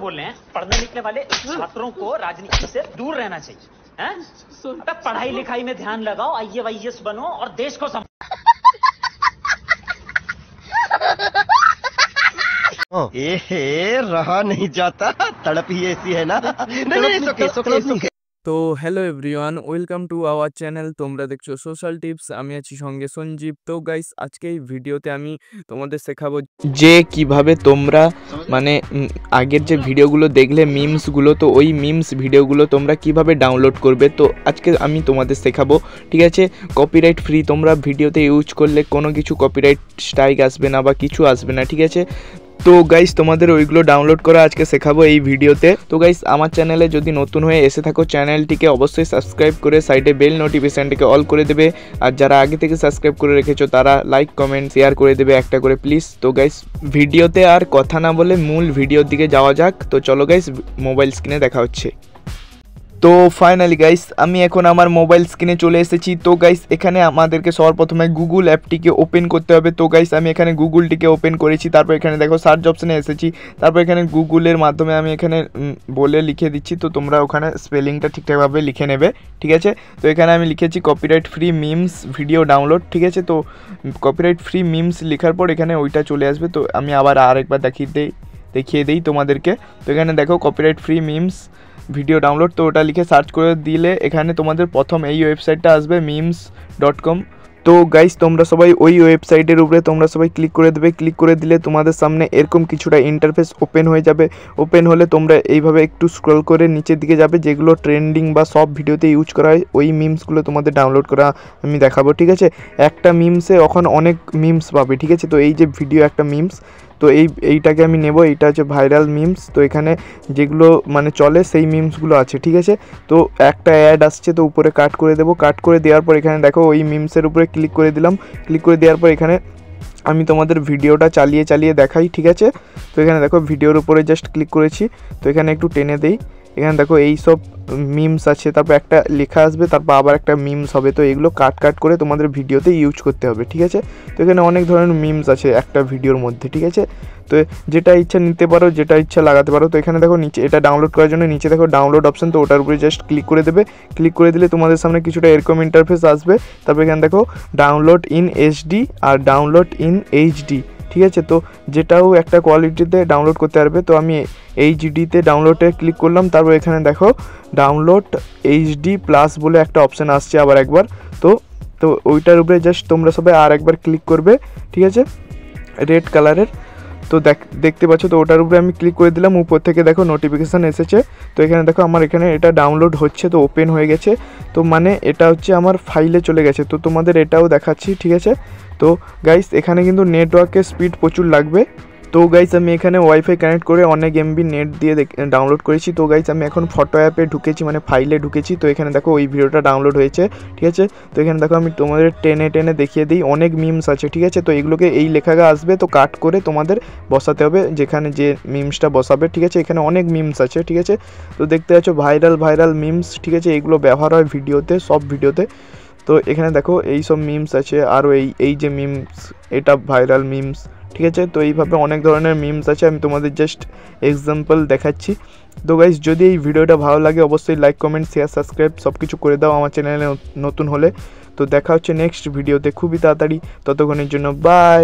बोल रहे हैं पढ़ने लिखने वाले छात्रों को राजनीति से दूर रहना चाहिए हैं? अबे पढ़ाई लिखाई में ध्यान लगाओ, आईएएस बनो और देश को रहा नहीं जाता, तड़प ही ऐसी है ना। नहीं, তো hello everyone, welcome to our channel. তোমরা দেখছো সোশ্যাল টিপস, আমি আছি সঙ্গে সঞ্জীব। তো গাইস, আজকে এই ভিডিওতে আমি তোমাদের শেখাবো যে কিভাবে তোমরা মানে আগের যে ভিডিওগুলো দেখলে মিমসগুলো, তো ওই মিমস ভিডিওগুলো তোমরা কিভাবে ডাউনলোড করবে। তো আজকে আমি তোমাদের শেখাবো, ঠিক আছে। কপিরাইট ফ্রি তোমরা ভিডিওতে ইউজ করলে কোনো কিছু কপিরাইট স্ট্রাইক আসবে না বা কিছু আসবে না, ঠিক আছে। তো গাইস, তোমাদের ওইগুলো ডাউনলোড করা আজকে শেখাবো এই ভিডিওতে। তো গাইস, আমার চ্যানেলে যদি নতুন হয়ে এসে থাকো, চ্যানেলটিকে অবশ্যই সাবস্ক্রাইব করে সাইডে বেল নোটিফিকেশানটিকে অল করে দেবে। আর যারা আগে থেকে সাবস্ক্রাইব করে রেখেছো তারা লাইক কমেন্ট শেয়ার করে দেবে একটা করে প্লিজ। তো গাইস, ভিডিওতে আর কথা না বলে মূল ভিডিওর দিকে যাওয়া যাক। তো চলো গাইস, মোবাইল স্ক্রিনে দেখা হচ্ছে। তো ফাইনালি গাইস, আমি এখন আমার মোবাইল স্ক্রিনে চলে এসেছি। তো গাইস, এখানে আমাদেরকে সবার প্রথমে গুগল অ্যাপটিকে ওপেন করতে হবে। তো গাইস, আমি এখানে গুগলটিকে ওপেন করেছি। তারপর এখানে দেখো সার্চ অপশানে এসেছি। তারপর এখানে গুগলের মাধ্যমে আমি এখানে বলে লিখে দিচ্ছি। তো তোমরা ওখানে স্পেলিংটা ঠিকঠাকভাবে লিখে নেবে, ঠিক আছে। তো এখানে আমি লিখেছি copyright free memes video download, ঠিক আছে। তো কপিরাইট ফ্রি মিমস লেখার পর এখানে ওইটা চলে আসবে। তো আমি আবার আরেকবার দেখিয়ে দিই তোমাদেরকে। তো এখানে দেখো copyright free memes video download, তো ওটা লিখে সার্চ করে দিলে এখানে তোমাদের প্রথম এই ওয়েবসাইটটা আসবে memes.com। তো গাইস, তোমরা সবাই ওই ওয়েবসাইটের উপরে তোমরা সবাই ক্লিক করে দেবে। ক্লিক করে দিলে তোমাদের সামনে এরকম কিছুটা ইন্টারফেস ওপেন হয়ে যাবে। ওপেন হলে তোমরা এইভাবে একটু স্ক্রল করে নিচের দিকে যাবে, যেগুলো ট্রেন্ডিং বা সব ভিডিওতে ইউজ করা হয় ওই মিমসগুলো তোমাদের ডাউনলোড করা আমি দেখাবো, ঠিক আছে। একটা মিমসে এখন অনেক মিমস পাবে, ঠিক আছে। তো এই যে ভিডিও একটা মিমস, তো এইটাকে আমি নেব। এইটা হচ্ছে ভাইরাল মিমস। তো এখানে যেগুলো মানে চলে সেই মিমসগুলো আছে, ঠিক আছে। তো একটা অ্যাড আসছে, তো উপরে কাট করে দেবো। কাট করে দেওয়ার পর এখানে দেখো ওই মিমসের উপরে ক্লিক করে দিলাম। ক্লিক করে দেওয়ার পর এখানে আমি তোমাদের ভিডিওটা চালিয়ে দেখাই, ঠিক আছে। তো এখানে দেখো ভিডিওর উপরে জাস্ট ক্লিক করেছি। তো এখানে একটু টেনে দেই। এখানে দেখো এই সব মিমস আছে, তারপর একটা লেখা আসবে, তারপর আবার একটা মিমস হবে। তো এগুলো কাট করে তোমাদের ভিডিওতে ইউজ করতে হবে, ঠিক আছে। তো এখানে অনেক ধরনের মিমস আছে একটা ভিডিওর মধ্যে, ঠিক আছে। তো যেটা ইচ্ছা নিতে পারো, যেটা ইচ্ছা লাগাতে পারো। তো এখানে দেখো নিচে এটা ডাউনলোড করার জন্য নিচে দেখো ডাউনলোড অপশন, তো ওটার উপরে জাস্ট ক্লিক করে দেবে। ক্লিক করে দিলে তোমাদের সামনে কিছুটা এরকম ইন্টারফেস আসবে। তারপর এখানে দেখো ডাউনলোড ইন এইচডি আর ডাউনলোড ইন এইচডি, ঠিক আছে। তো যেটাও একটা কোয়ালিটিতে ডাউনলোড করতে পারবে। তো আমি এইচডিতে ডাউনলোডে ক্লিক করলাম। তারপর এখানে দেখো ডাউনলোড এইচডি প্লাস বলে একটা অপশান আসছে আবার একবার। তো ওইটার উপরে জাস্ট তোমরা সবাই আর একবার ক্লিক করবে, ঠিক আছে, রেড কালারের। তো দেখতে পাচ্ছ। তো ওটার উপরে আমি ক্লিক করে দিলাম। উপর থেকে দেখো নোটিফিকেশান এসেছে। তো এখানে দেখো আমার এখানে এটা ডাউনলোড হচ্ছে, তো ওপেন হয়ে গেছে। তো মানে এটা হচ্ছে আমার ফাইলে চলে গেছে। তো তোমাদের এটাও দেখাচ্ছি, ঠিক আছে। তো গাইস, এখানে কিন্তু নেটওয়ার্কের স্পিড প্রচুর লাগবে। তো গাইস, আমি এখানে ওয়াইফাই কানেক্ট করে অনেক এমবি নেট দিয়ে ডাউনলোড করেছি। তো গাইস, আমি এখন ফটো অ্যাপে ঢুকেছি, মানে ফাইলে ঢুকেছি। তো এখানে দেখো ওই ভিডিওটা ডাউনলোড হয়েছে, ঠিক আছে। তো এখানে দেখো আমি তোমাদের টেনে দেখিয়ে দিই, অনেক মিমস আছে, ঠিক আছে। তো এগুলোকে এই লেখাটা আসবে, তো কাট করে তোমাদের বসাতে হবে যেখানে যে মিমসটা বসাবে, ঠিক আছে। এখানে অনেক মিমস আছে, ঠিক আছে। তো দেখতে পাচ্ছ ভাইরাল মিমস, ঠিক আছে। এগুলো ব্যবহার হয় ভিডিওতে, সব ভিডিওতে। তো এখানে দেখো এই সব মিমস আছে। আরও এই যে মিমস, এটা ভাইরাল মিমস, ঠিক আছে। তো এইভাবে অনেক ধরনের মিমস আছে, আমি তোমাদের জাস্ট এক্সাম্পল দেখাচ্ছি। তো গাইস, যদি এই ভিডিওটা ভালো লাগে অবশ্যই লাইক কমেন্ট শেয়ার সাবস্ক্রাইব সব কিছু করে দাও আমার চ্যানেলে নতুন হলে। তো দেখা হচ্ছে নেক্সট ভিডিওতে খুবই তাড়াতাড়ি। ততক্ষণের জন্য বাই।